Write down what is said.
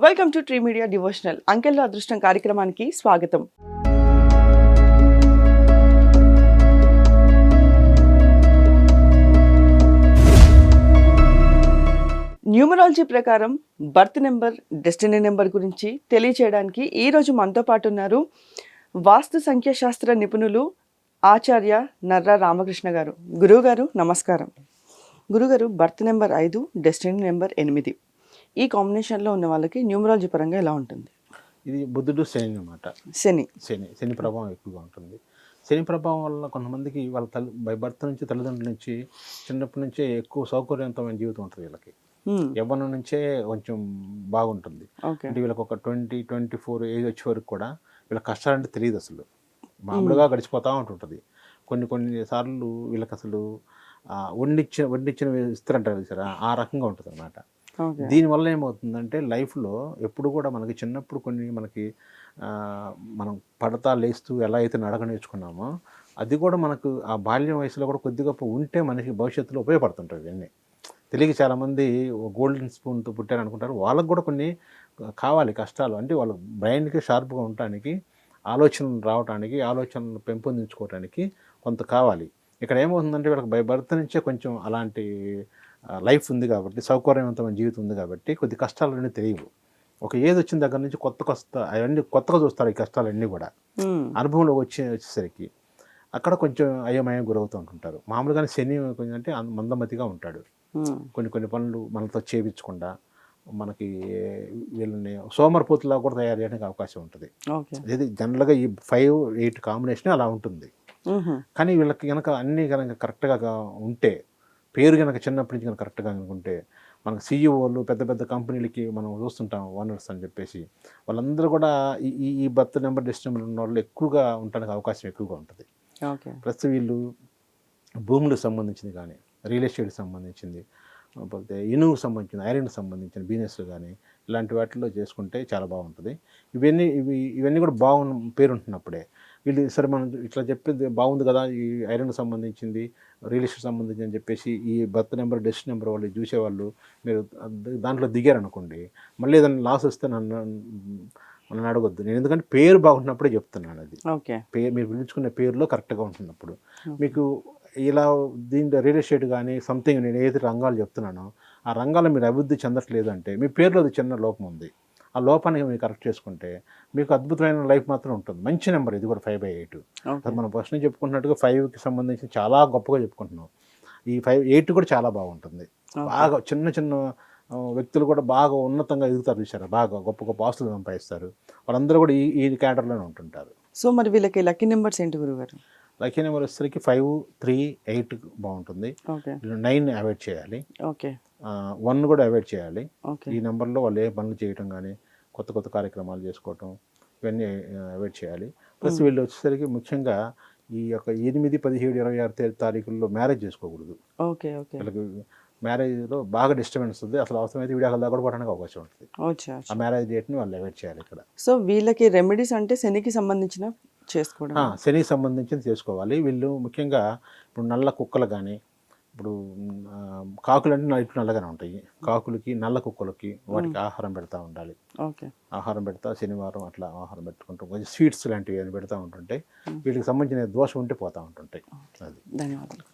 Welcome to Tree Media devotional. అంకెల్లో అదృష్టం కార్యక్రమానికి స్వాగతం. న్యూమరాలజీ ప్రకారం బర్త్ నెంబర్, డెస్టినీ నెంబర్ గురించి తెలియచేయడానికి ఈరోజు మనతో పాటు ఉన్నారు వాస్తు సంఖ్యాశాస్త్ర నిపుణులు ఆచార్య నర్రా రామకృష్ణ గారు. గురువుగారు నమస్కారం. గురుగారు, బర్త్ నెంబర్ 5, డెస్టినీ నెంబర్ 8 ఈ కాంబినేషన్లో ఉన్న వాళ్ళకి న్యూమరాలజీ పరంగా ఎలా ఉంటుంది? ఇది బుద్ధుడు శని అన్నమాట. శని ప్రభావం ఎక్కువగా ఉంటుంది. శని ప్రభావం వల్ల కొంతమందికి వాళ్ళ బై బర్త్ నుంచి తల్లిదండ్రుల నుంచి చిన్నప్పటి నుంచే ఎక్కువ సౌకర్యవంతమైన జీవితం ఉంటుంది వీళ్ళకి. యవ్వనం నుంచే కొంచెం బాగుంటుంది. అంటే వీళ్ళకి ఒక 20-24 ఏజ్ వచ్చే వరకు కూడా వీళ్ళ కష్టాలంటే తెలియదు, అసలు మామూలుగా గడిచిపోతూ ఉంటుంటుంది. కొన్ని సార్లు వీళ్ళకి అసలు వడ్డించిన ఇస్తారంటారు సరే, ఆ రకంగా ఉంటుంది అన్నమాట. దీనివల్ల ఏమవుతుందంటే లైఫ్లో ఎప్పుడు కూడా మనకి చిన్నప్పుడు మనకి మనం పడతా లేస్తూ ఎలా అయితే నడక నేర్చుకున్నామో అది కూడా మనకు ఆ బాల్యం వయసులో కూడా కొద్దిగా ఉంటే మనకి భవిష్యత్తులో ఉపయోగపడుతుంటాయి. ఇవన్నీ తెలియక చాలామంది గోల్డెన్ స్పూన్తో పుట్టారు అనుకుంటారు. వాళ్ళకు కూడా కొన్ని కావాలి కష్టాలు, అంటే వాళ్ళ బ్రెయిన్కి షార్ప్గా ఉండటానికి, ఆలోచనలు రావడానికి, ఆలోచనలు పెంపొందించుకోవడానికి కొంత కావాలి. ఇక్కడ ఏమవుతుందంటే వీళ్ళకి బై బర్త్ నుంచే కొంచెం అలాంటి లైఫ్ ఉంది కాబట్టి, సౌకర్యవంతమైన జీవితం ఉంది కాబట్టి కొద్ది కష్టాలన్నీ తెలియవు. ఒక ఏజ్ వచ్చిన దగ్గర నుంచి అవన్నీ కొత్తగా చూస్తారు. ఈ కష్టాలన్నీ కూడా అనుభవంలో వచ్చేసరికి అక్కడ కొంచెం అయోమయం గురవుతూ ఉంటుంటారు. మామూలుగానే శని అంటే మందమతిగా ఉంటాడు. కొన్ని పనులు మనతో చేయించకుండా మనకి వీళ్ళని సోమరిపోతులా కూడా తయారు చేయడానికి అవకాశం ఉంటుంది. ఇది జనరల్గా ఈ 5-8 కాంబినేషన్ అలా ఉంటుంది. కానీ వీళ్ళకి కనుక అన్నీ కనుక కరెక్ట్గా ఉంటే, పేరు కనుక చిన్నప్పటి నుంచి కనుక కరెక్ట్గా అనుకుంటే, మనకు సీఈఓలు పెద్ద పెద్ద కంపెనీలకి మనం చూస్తుంటాం ఓనర్స్ అని చెప్పేసి, వాళ్ళందరూ కూడా ఈ బర్త్ నెంబర్, డెస్టినీ నెంబర్ ఉన్న వాళ్ళు ఎక్కువగా ఉండడానికి అవకాశం ఎక్కువగా ఉంటుంది. ప్లస్ వీళ్ళు భూములకు సంబంధించింది కానీ, రియల్ ఎస్టేట్కి సంబంధించింది, లేకపోతే ఇనువుకు సంబంధించిన, ఐరన్కి సంబంధించిన బిజినెస్లు కానీ ఇలాంటి వాటిల్లో చేసుకుంటే చాలా బాగుంటుంది. ఇవన్నీ కూడా పేరు ఉంటున్నప్పుడే వీళ్ళు సరే మనం ఇట్లా చెప్పేది బాగుంది కదా, ఈ ఐరన్కి సంబంధించింది, రియల్ ఎస్టేట్ సంబంధించి అని చెప్పేసి ఈ బర్త్ నెంబర్, డెస్టినీ నెంబర్ వాళ్ళు చూసేవాళ్ళు మీరు దాంట్లో దిగారనుకోండి, మళ్ళీ ఏదైనా లాస్ వస్తే నన్ను అడగొద్దు. నేను ఎందుకంటే పేరు బాగుంటున్నప్పుడే చెప్తున్నాను. అది మీరు పిలుచుకునే పేరులో కరెక్ట్గా ఉంటున్నప్పుడు మీకు ఇలా దీంట్లో రియల్ ఎస్టేట్ కానీ సంథింగ్ నేను ఏదైతే రంగాలు చెప్తున్నానో ఆ రంగాల్లో మీరు అభివృద్ధి చెందట్లేదు అంటే మీ పేరులో అది చిన్న లోపం ఉంది. ఆ లోపాన్ని మీరు కరెక్ట్ చేసుకుంటే మీకు అద్భుతమైన లైఫ్ మాత్రం ఉంటుంది. మంచి నెంబర్ ఇది కూడా 5/8. మనం ఫస్ట్ నుంచి చెప్పుకుంటున్నట్టుగా 5కి సంబంధించి చాలా గొప్పగా చెప్పుకుంటున్నాం. ఈ 8 కూడా చాలా బాగుంటుంది. బాగా చిన్న వ్యక్తులు కూడా బాగా ఉన్నతంగా ఎదుగుతారు చూసారా, బాగా గొప్ప గొప్ప ఆస్తులు సంపాదిస్తారు. వాళ్ళందరూ కూడా ఈ క్యాటర్లోనే ఉంటుంటారు. సో మరి వీళ్ళకి లక్కీ నెంబర్స్ ఏంటి గురుగారు? లక్కీ నెంబర్ వచ్చేసరికి 5, 3, 8 బాగుంటుంది. 9 అవాయిడ్ చేయాలి. 1 కూడా అవాయిడ్ చేయాలి. ఈ నెంబర్లో వాళ్ళు ఏ పనులు చేయటం కానీ, కొత్త కార్యక్రమాలు చేసుకోవటం, ఇవన్నీ అవాయిడ్ చేయాలి. ప్లస్ వీళ్ళు వచ్చేసరికి ముఖ్యంగా ఈ యొక్క 8, 17, 26 తారీఖుల్లో మ్యారేజ్ చేసుకోకూడదు. వీళ్ళకి మ్యారేజ్లో బాగా డిస్టర్బెన్స్ ఉంది. అసలు అవసరమైతే వీడియోలు దాకా కూడా పడడానికి అవకాశం ఉంటుంది. ఆ మ్యారేజ్ డేట్ని వాళ్ళు అవాయిడ్ చేయాలి ఇక్కడ. సో వీళ్ళకి రెమెడీస్ అంటే శనికి సంబంధించిన చేసుకోవడం, శనికి సంబంధించింది చేసుకోవాలి. వీళ్ళు ముఖ్యంగా ఇప్పుడు నల్ల కుక్కలు కానీ, ఇప్పుడు కాకులు అంటే నల్లగానే ఉంటాయి, కాకులకి నల్ల కుక్కలకి వాటికి ఆహారం పెడతా ఉండాలి. ఆహారం పెడతా శనివారం అట్లా ఆహారం పెట్టుకుంటూ కొంచెం స్వీట్స్ లాంటివి అని పెడతా ఉంటుంటే వీటికి సంబంధించిన దోషం ఉంటే పోతూ ఉంటుంటాయి. అది. ధన్యవాదాలు.